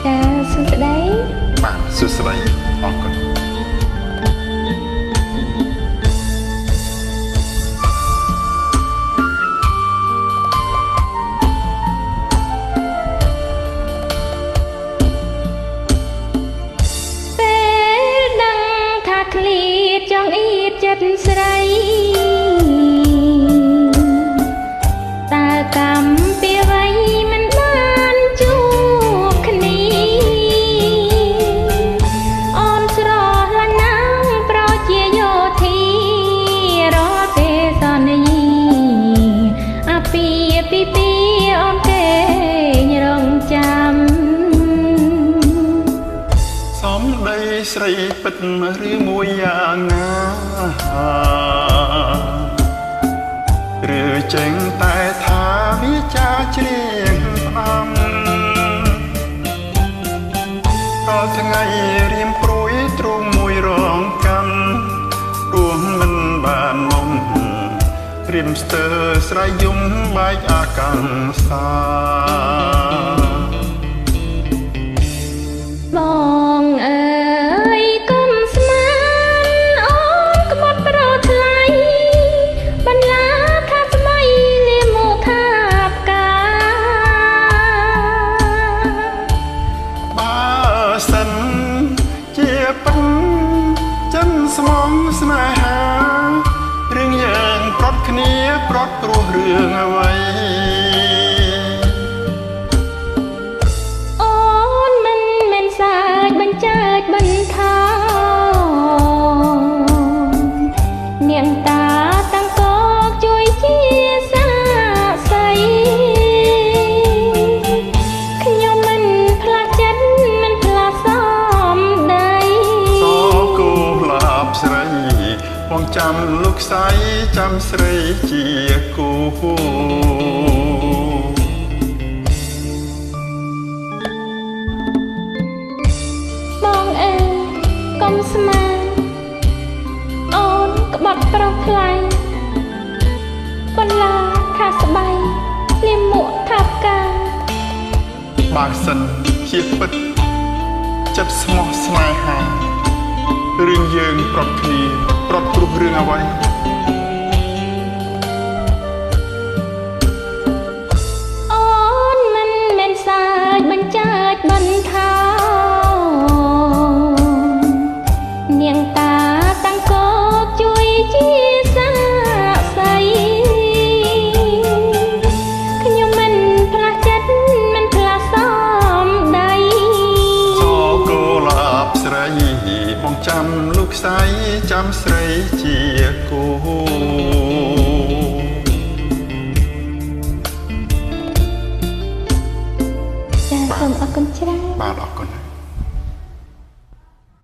ចាសួស្តីបាទសួស្តីអរគុណពេលដឹងថាឃ្លាតចង់អៀតចិត្តស្រីតើកម្មពីអ្វីមិនបានជួបគ្នាអូនស្រឡាញ់ណាស់ប្រជាយោធារត់ទេសន្យាអាពីអូនកេញរងចាំសំដីស្រីពិតឬមួយយ៉ាងណាឬចេញតែថាវាចាជ្រៀងផ្ដាំរាល់ថ្ងៃរៀមព្រួយទ្រូងមួយរងកម្មព្រោះមិនបានមករៀមស្ទើរស្រ័យយំបែកអាកម្មសា បងអើយកុំស្មានអូនក្បត់ប្រថ្លៃបន្លាថាស្មីលាមកថាផ្កាបើសិនជាប៉ិនចិនស្មងស្នេហារឿងយើងប្រត់គ្នាប្រត់ព្រោះរឿងអ្វីចើចបន្ថោនាងតាតាំងកកជួយជាសាស័យខ្ញុំមិនផ្លាស់ចិត្តមិនផ្លាស់សមដីសគូលាប់ស្រីបងចាំលោកស្រីចាំស្រីជាគូស្មានអូនក្បត់ប្រោះថ្លៃបន្លាថាស្បៃលាមកថាផ្កាបើសិនជាពិតចិត្តស្មោះស្នេហារឿងយើងប្រត់គ្នាប្រត់ព្រោះរឿងអ្វីអូនមិនមែនសើចបញ្ចើចបន្ថោនាងតាតាំងកកជួយជាសាស័យខ្ញុំមិនផ្លាស់ចិត្តមិនផ្លាស់សមដីសគូលាប់ស្រីបងចាំលោកស្រីចាំស្រីជាគូចាសូមអរគុណច្រើនបាទអរគុណ